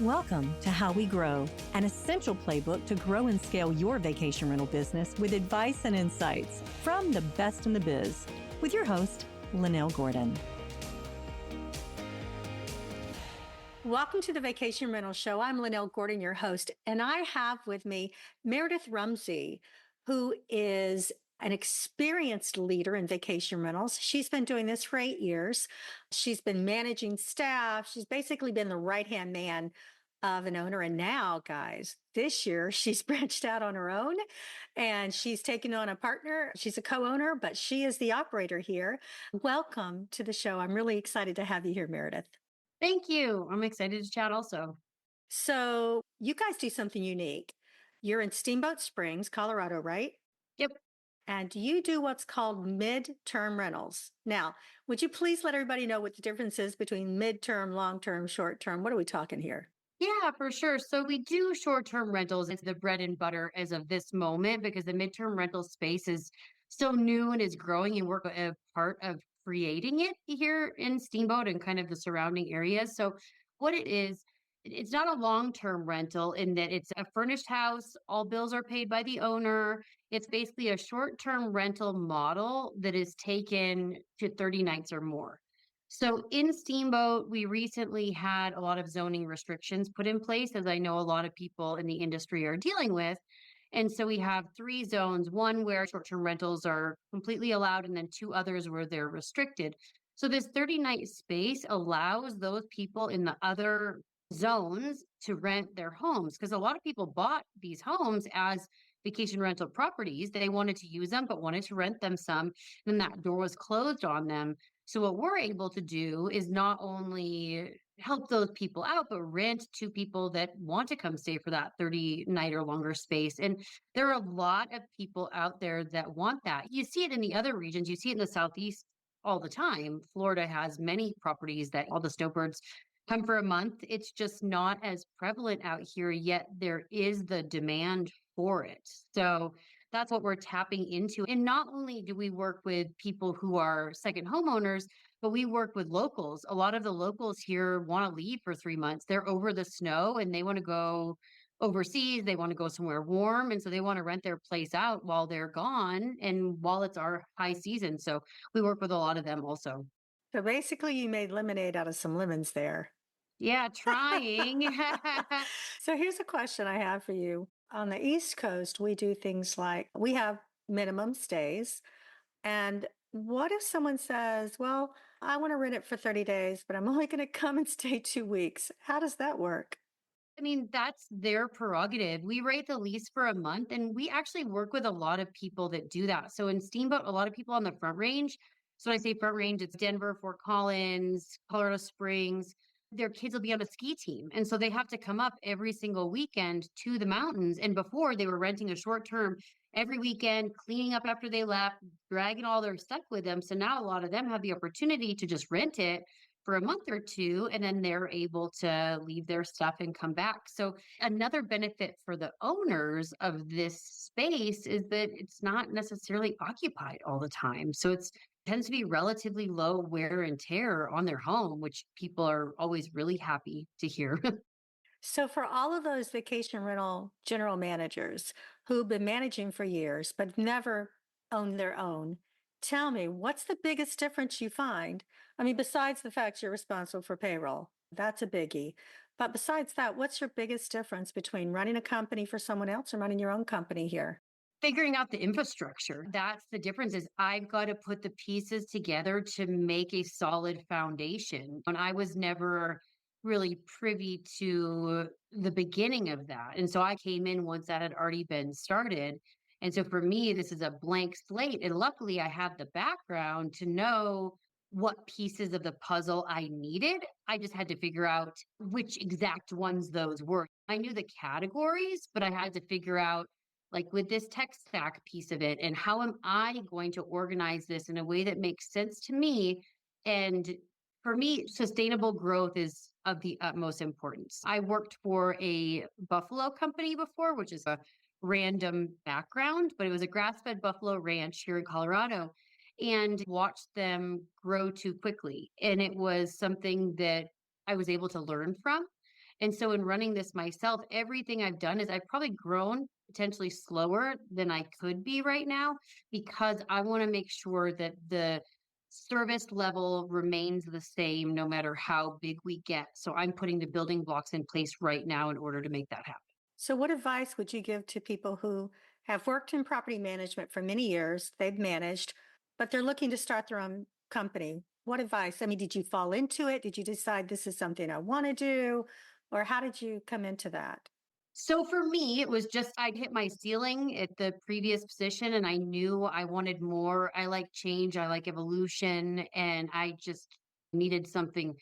Welcome to How We Grow, an essential playbook to grow and scale your vacation rental business with advice and insights from the best in the biz, with your host, Lynell Gordon. Welcome to the Vacation Rental Show. I'm Lynell Gordon, your host, and I have with me Meredith Rumsey, who is an experienced leader in vacation rentals. She's been doing this for 8 years. She's been managing staff. She's basically been the right-hand man of an owner. And now, guys, this year she's branched out on her own and she's taken on a partner. She's a co-owner, but she is the operator here. Welcome to the show. I'm really excited to have you here, Meredith. Thank you. I'm excited to chat also. So you guys do something unique. You're in Steamboat Springs, Colorado, right? Yep. And you do what's called mid-term rentals. Now, would you please let everybody know what the difference is between mid-term, long-term, short-term? What are we talking here? Yeah, for sure. So we do short-term rentals. It's the bread and butter as of this moment because the midterm rental space is still new and is growing, and we're a part of creating it here in Steamboat and kind of the surrounding areas. So what it is, it's not a long-term rental in that it's a furnished house. All bills are paid by the owner. It's basically a short-term rental model that is taken to 30 nights or more. So in Steamboat, we recently had a lot of zoning restrictions put in place, as I know a lot of people in the industry are dealing with. And so we have 3 zones, one where short-term rentals are completely allowed, and then 2 others where they're restricted. So this 30-night space allows those people in the other zones to rent their homes, because a lot of people bought these homes as vacation rental properties. They wanted to use them, but wanted to rent them some, and that door was closed on them. So what we're able to do is not only help those people out, but rent to people that want to come stay for that 30-night or longer space. And there are a lot of people out there that want that. You see it in the other regions. You see it in the Southeast all the time. Florida has many properties that all the snowbirds come for a month. It's just not as prevalent out here, yet there is the demand for it. So that's what we're tapping into. And not only do we work with people who are second homeowners, but we work with locals. A lot of the locals here want to leave for 3 months. They're over the snow and they want to go overseas. They want to go somewhere warm. And so they want to rent their place out while they're gone and while it's our high season. So we work with a lot of them also. So basically you made lemonade out of some lemons there. Yeah, trying. So here's a question I have for you. On the East Coast, we do things like we have minimum stays. And what if someone says, well, I want to rent it for 30 days, but I'm only going to come and stay 2 weeks? How does that work? I mean, that's their prerogative. We rate the lease for a month, and we actually work with a lot of people that do that. So in Steamboat, a lot of people on the Front Range. So when I say Front Range, it's Denver, Fort Collins, Colorado Springs. Their kids will be on a ski team. And so they have to come up every single weekend to the mountains. And before they were renting a short term every weekend, cleaning up after they left, dragging all their stuff with them. So now a lot of them have the opportunity to just rent it for a month or 2, and then they're able to leave their stuff and come back. So another benefit for the owners of this space is that it's not necessarily occupied all the time. So it's tends to be relatively low wear and tear on their home, which people are always really happy to hear. So for all of those vacation rental general managers who've been managing for years, but never owned their own, tell me, what's the biggest difference you find? I mean, besides the fact you're responsible for payroll, that's a biggie. But besides that, what's your biggest difference between running a company for someone else and running your own company here? Figuring out the infrastructure. That's the difference is I've got to put the pieces together to make a solid foundation. And I was never really privy to the beginning of that. And so I came in once that had already been started. And so for me, this is a blank slate. And luckily, I have the background to know what pieces of the puzzle I needed. I just had to figure out which exact ones those were. I knew the categories, but I had to figure out, like with this tech stack piece of it, and how am I going to organize this in a way that makes sense to me? And for me, sustainable growth is of the utmost importance. I worked for a buffalo company before, which is a random background, but it was a grass-fed buffalo ranch here in Colorado, and watched them grow too quickly. And it was something that I was able to learn from. And so in running this myself, everything I've done is I've probably grown potentially slower than I could be right now because I want to make sure that the service level remains the same no matter how big we get. So I'm putting the building blocks in place right now in order to make that happen. So, what advice would you give to people who have worked in property management for many years? They've managed, but they're looking to start their own company. What advice? I mean, did you fall into it? Did you decide this is something I want to do? Or how did you come into that? So for me, it was just I'd hit my ceiling at the previous position and I knew I wanted more. I like change, I like evolution, and I just needed something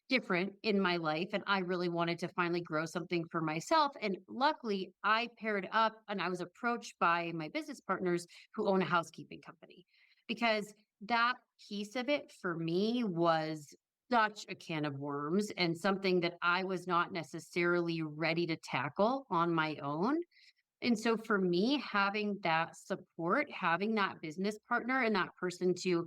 different in my life. And I really wanted to finally grow something for myself. And luckily, I paired up and I was approached by my business partners who own a housekeeping company because that piece of it for me was such a can of worms and something that I was not necessarily ready to tackle on my own. And so for me, having that support, having that business partner and that person to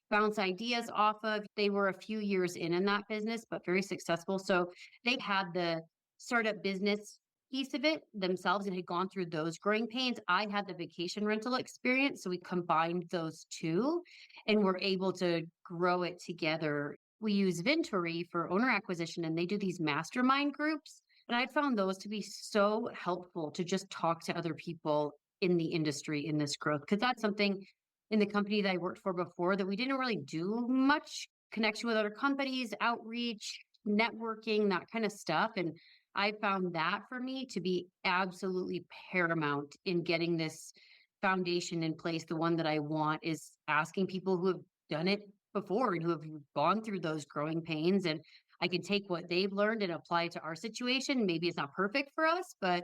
bounce ideas off of, they were a few years in that business, but very successful. So they had the startup business piece of it themselves and had gone through those growing pains. I had the vacation rental experience. So we combined those two and were able to grow it together. We use Vintory for owner acquisition and they do these mastermind groups. And I found those to be so helpful to just talk to other people in the industry in this growth. Because that's something in the company that I worked for before that we didn't really do much connection with other companies, outreach, networking, that kind of stuff. And I found that for me to be absolutely paramount in getting this foundation in place. The one that I want is asking people who have done it before and who have gone through those growing pains. And I can take what they've learned and apply it to our situation. Maybe it's not perfect for us, but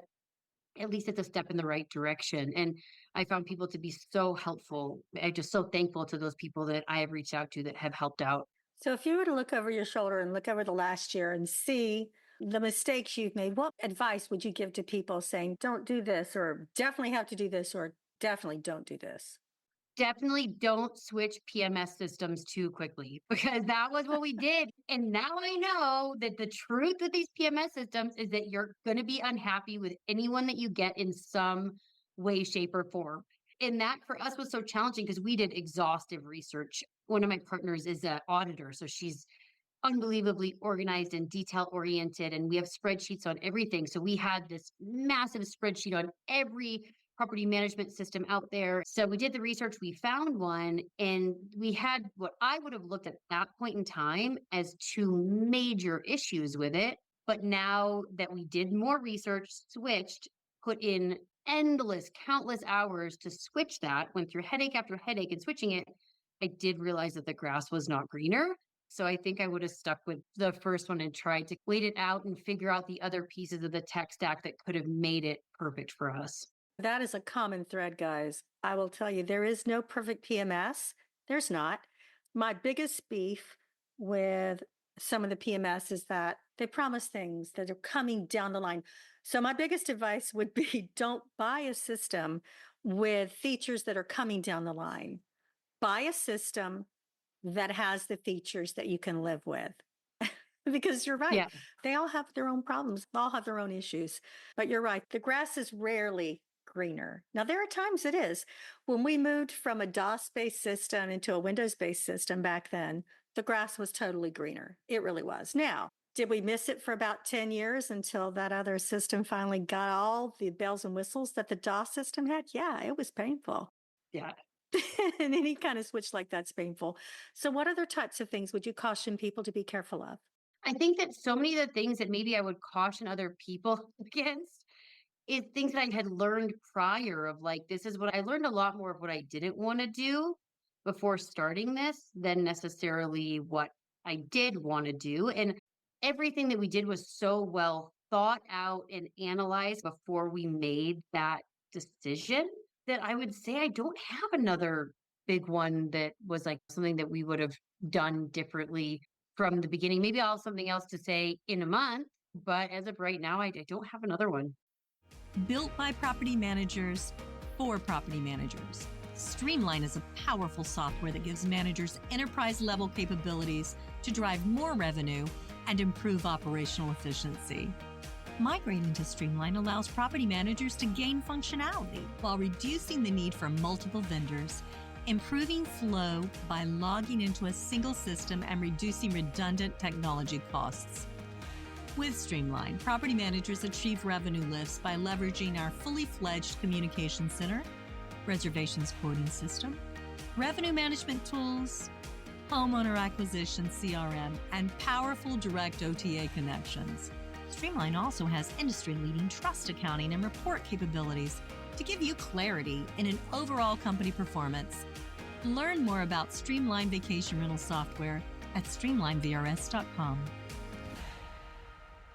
at least it's a step in the right direction. And I found people to be so helpful. I'm just so thankful to those people that I have reached out to that have helped out. So, if you were to look over your shoulder and look over the last year and see the mistakes you've made, what advice would you give to people saying, don't do this, or definitely have to do this, or definitely don't do this? Definitely don't switch PMS systems too quickly because that was what we did. And now I know that the truth with these PMS systems is that you're going to be unhappy with anyone that you get in some way, shape, or form. And that for us was so challenging because we did exhaustive research. One of my partners is an auditor. So she's unbelievably organized and detail oriented. And we have spreadsheets on everything. So we had this massive spreadsheet on every property management system out there. So we did the research, we found one, and we had what I would have looked at that point in time as two major issues with it. But now that we did more research, switched, put in endless, countless hours to switch that, went through headache after headache and switching it, I did realize that the grass was not greener. So I think I would have stuck with the first one and tried to wait it out and figure out the other pieces of the tech stack that could have made it perfect for us. That is a common thread, guys. I will tell you, there is no perfect PMS. There's not. My biggest beef with some of the PMS is that they promise things that are coming down the line. So, my biggest advice would be don't buy a system with features that are coming down the line. Buy a system that has the features that you can live with. Because you're right. Yeah. They all have their own problems, they all have their own issues. But you're right. The grass is rarely greener. Now, there are times it is. When we moved from a DOS-based system into a Windows-based system back then, the grass was totally greener. It really was. Now, did we miss it for about 10 years until that other system finally got all the bells and whistles that the DOS system had? Yeah, it was painful. Yeah. And any kind of switch like that's painful. So, what other types of things would you caution people to be careful of? I think that so many of the things that maybe I would caution other people against is things that I had learned prior of like, this is what I learned a lot more of what I didn't want to do before starting this than necessarily what I did want to do. And everything that we did was so well thought out and analyzed before we made that decision that I would say I don't have another big one that was like something that we would have done differently from the beginning. Maybe I'll have something else to say in a month, but as of right now, I don't have another one. Built by property managers for property managers. Streamline is a powerful software that gives managers enterprise-level capabilities to drive more revenue and improve operational efficiency. Migrating to Streamline allows property managers to gain functionality while reducing the need for multiple vendors, improving flow by logging into a single system and reducing redundant technology costs. With Streamline, property managers achieve revenue lifts by leveraging our fully fledged communication center, reservations quoting system, revenue management tools, homeowner acquisition CRM, and powerful direct OTA connections. Streamline also has industry-leading trust accounting and report capabilities to give you clarity in an overall company performance. Learn more about Streamline Vacation Rental Software at streamlinevrs.com.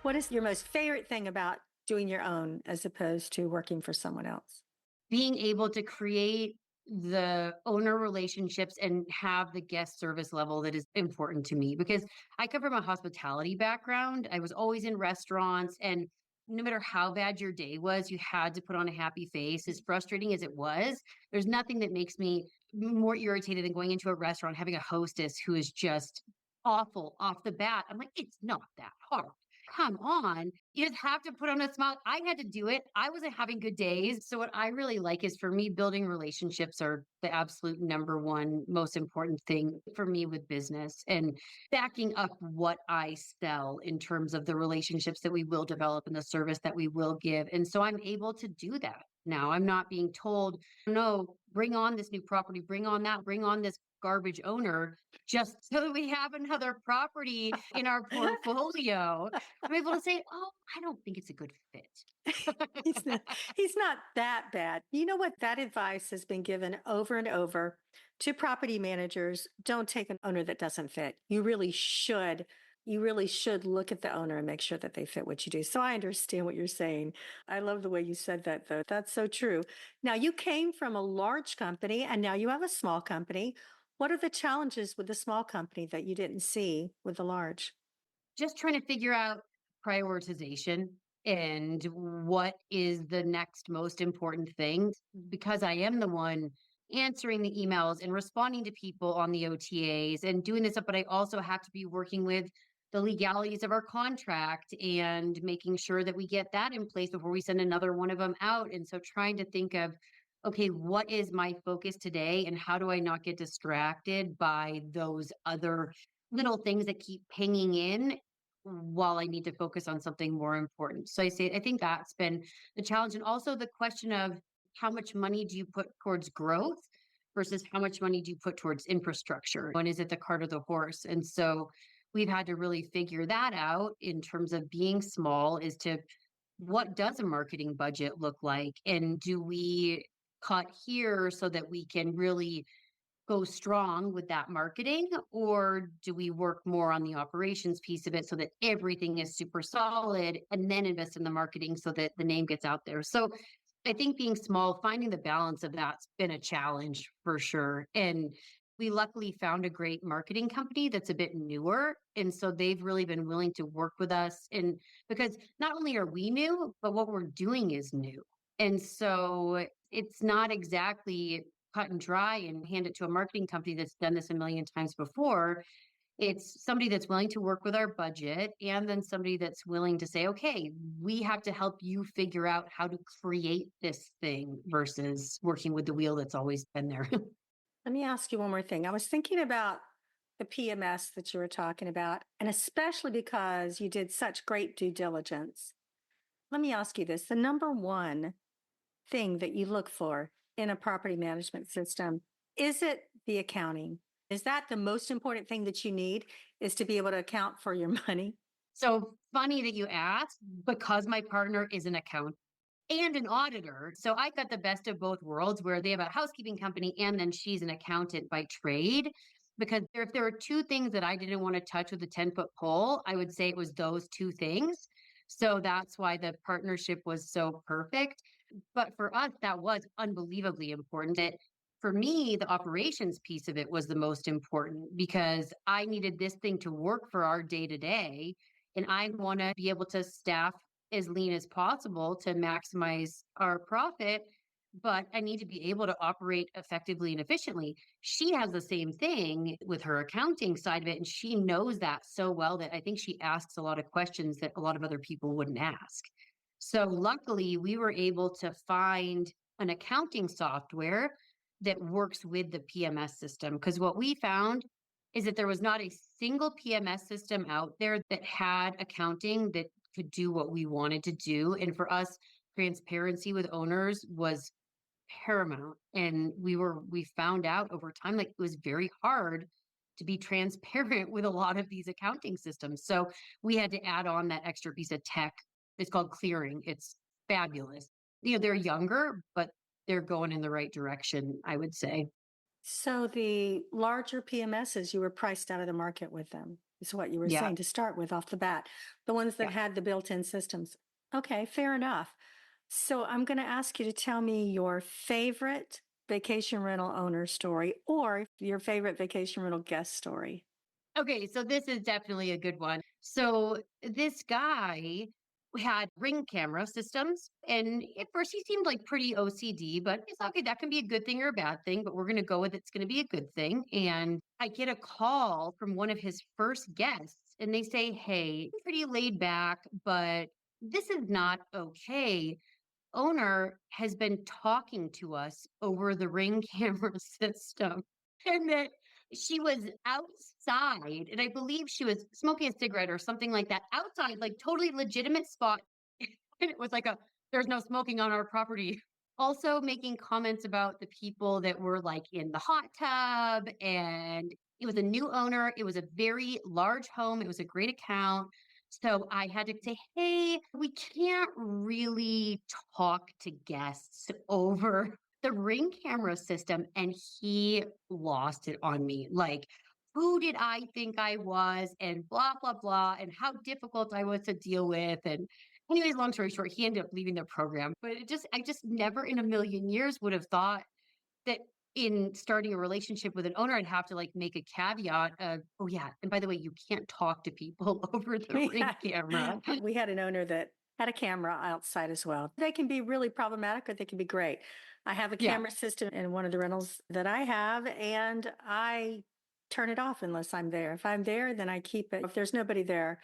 What is your most favorite thing about doing your own as opposed to working for someone else? Being able to create the owner relationships and have the guest service level that is important to me, because I come from a hospitality background. I was always in restaurants, and no matter how bad your day was, you had to put on a happy face. As frustrating as it was, there's nothing that makes me more irritated than going into a restaurant, having a hostess who is just awful off the bat. I'm like, it's not that hard. Come on. You just have to put on a smile. I had to do it. I wasn't having good days. So what I really like is, for me, building relationships are the absolute number one most important thing for me with business, and backing up what I sell in terms of the relationships that we will develop and the service that we will give. And so I'm able to do that now. I'm not being told, no, bring on this new property, bring on that, bring on this garbage owner just so that we have another property in our portfolio. I'm able to say, oh, I don't think it's a good fit. he's not, he's not that bad. You know what? That advice has been given over and over to property managers. Don't take an owner that doesn't fit. You really should. You really should look at the owner and make sure that they fit what you do. So I understand what you're saying. I love the way you said that, though. That's so true. Now, you came from a large company and now you have a small company. What are the challenges with the small company that you didn't see with the large? Just trying to figure out prioritization and what is the next most important thing, because I am the one answering the emails and responding to people on the OTAs and doing this stuff, but I also have to be working with the legalities of our contract and making sure that we get that in place before we send another one of them out. And so trying to think of, okay, what is my focus today and how do I not get distracted by those other little things that keep pinging in while I need to focus on something more important. So I think that's been the challenge. And also the question of, how much money do you put towards growth versus how much money do you put towards infrastructure? And is it the cart or the horse? And so we've had to really figure that out in terms of being small, is to, what does a marketing budget look like? And do we cut here so that we can really go strong with that marketing, or do we work more on the operations piece of it so that everything is super solid, and then invest in the marketing so that the name gets out there? So I think being small, finding the balance of that's been a challenge for sure. And we luckily found a great marketing company that's a bit newer. And so they've really been willing to work with us. And because not only are we new, but what we're doing is new. And so it's not exactly cut and dry and hand it to a marketing company that's done this a million times before. It's somebody that's willing to work with our budget, and then somebody that's willing to say, okay, we have to help you figure out how to create this thing versus working with the wheel that's always been there. Let me ask you one more thing. I was thinking about the PMS that you were talking about, and especially because you did such great due diligence. Let me ask you this. The number one thing that you look for in a property management system, is it the accounting? Is that the most important thing that you need, is to be able to account for your money? So funny that you asked, because my partner is an accountant and an auditor. So I got the best of both worlds, where they have a housekeeping company and then she's an accountant by trade. Because if there were two things that I didn't want to touch with a 10-foot pole, I would say it was those two things. So that's why the partnership was so perfect. But for us, that was unbelievably important. That for me, the operations piece of it was the most important, because I needed this thing to work for our day to day. And I want to be able to staff as lean as possible to maximize our profit. but I need to be able to operate effectively and efficiently. She has the same thing with her accounting side of it. And she knows that so well that I think she asks a lot of questions that a lot of other people wouldn't ask. So luckily, we were able to find an accounting software that works with the PMS system. Because what we found is that there was not a single PMS system out there that had accounting that could do what we wanted to do. And for us, transparency with owners was paramount. And we found out over time, like it was very hard to be transparent with a lot of these accounting systems. So we had to add on that extra piece of tech. It's called clearing. It's fabulous. They're younger, but they're going in the right direction, I would say. So the larger PMSs, you were priced out of the market with them, is what you were Yeah. saying to start with off the bat. The ones that Yeah. had the built-in systems. Okay, fair enough. So I'm going to ask you to tell me your favorite vacation rental owner story or your favorite vacation rental guest story. Okay, so this is definitely a good one. So this guy had Ring camera systems, and at first he seemed like pretty OCD, but it's okay. That can be a good thing or a bad thing, but we're going to go with it's going to be a good thing. And I get a call from one of his first guests, and they say, "Hey, pretty laid back, but this is not okay. Owner has been talking to us over the Ring camera system." And that she was outside, and I believe she was smoking a cigarette or something like that outside, like totally legitimate spot. And it was like there's no smoking on our property. Also making comments about the people that were like in the hot tub, and it was a new owner. It was a very large home. It was a great account. So I had to say, hey, we can't really talk to guests over the Ring camera system. And he lost it on me. Like, who did I think I was? And blah, blah, blah. And how difficult I was to deal with. And anyways, long story short, he ended up leaving the program. But I just never in a million years would have thought that in starting a relationship with an owner, I'd have to like make a caveat of, oh yeah, and by the way, you can't talk to people over the Ring camera. We had an owner that had a camera outside as well. They can be really problematic or they can be great. I have a Yeah. camera system in one of the rentals that I have, and I turn it off unless I'm there. If I'm there, then I keep it. If there's nobody there,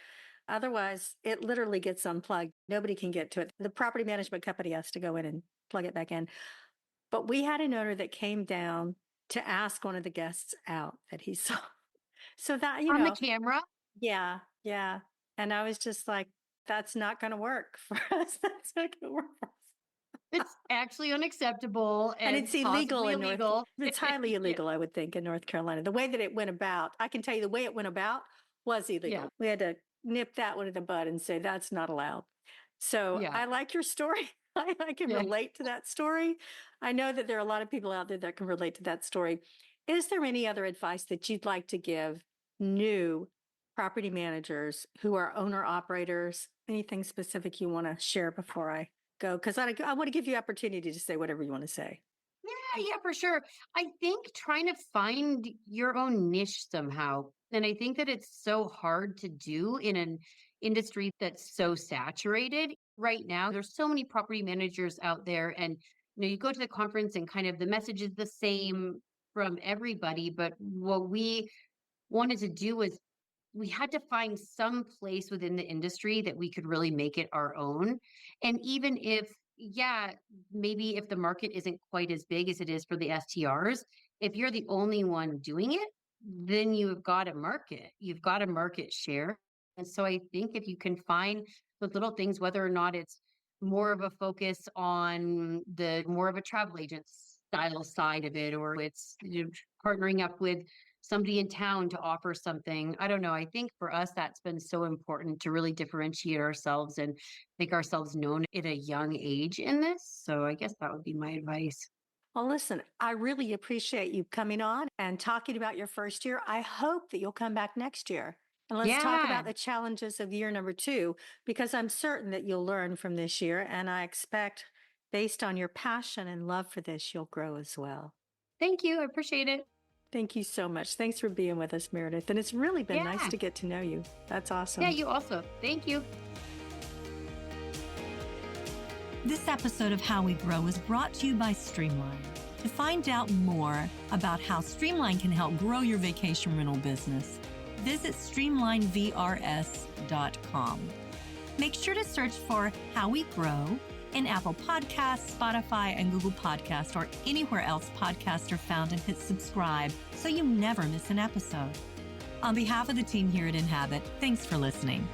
otherwise it literally gets unplugged. Nobody can get to it. The property management company has to go in and plug it back in. But we had an owner that came down to ask one of the guests out that he saw. So that, On the camera. yeah, yeah. And I was just like, that's not going to work for us. That's not going to work for us. It's actually unacceptable And it's illegal possibly in illegal. It's highly illegal, I would think, in North Carolina. The way that it went about, I can tell you the way it went about was illegal. Yeah. We had to nip that one in the bud and say that's not allowed. So Yeah. I like your story. I can Yeah. relate to that story. I know that there are a lot of people out there that can relate to that story. Is there any other advice that you'd like to give new property managers who are owner operators? Anything specific you want to share before I go? Because I want to give you opportunity to say whatever you want to say. Yeah, for sure. I think trying to find your own niche somehow. And I think that it's so hard to do in an industry that's so saturated right now. There's so many property managers out there, and you go to the conference and kind of the message is the same from everybody. But what we wanted to do was we had to find some place within the industry that we could really make it our own. And even if, yeah, maybe if the market isn't quite as big as it is for the STRs, if you're the only one doing it, then you've got a market. You've got a market share. And so I think if you can find those little things, whether or not it's more of a focus on the more of a travel agent style side of it, or it's partnering up with somebody in town to offer something. I don't know. I think for us, that's been so important to really differentiate ourselves and make ourselves known at a young age in this. So I guess that would be my advice. Well, listen, I really appreciate you coming on and talking about your first year. I hope that you'll come back next year. And let's talk about the challenges of year number 2, because I'm certain that you'll learn from this year. And I expect, based on your passion and love for this, you'll grow as well. Thank you. I appreciate it. Thank you so much. Thanks for being with us, Meredith. And it's really been nice to get to know you. That's awesome. Yeah, you also. Thank you. This episode of How We Grow is brought to you by Streamline. To find out more about how Streamline can help grow your vacation rental business, visit streamlinevrs.com. Make sure to search for How We Grow in Apple Podcasts, Spotify, and Google Podcasts, or anywhere else podcasts are found, and hit subscribe so you never miss an episode. On behalf of the team here at Inhabit, thanks for listening.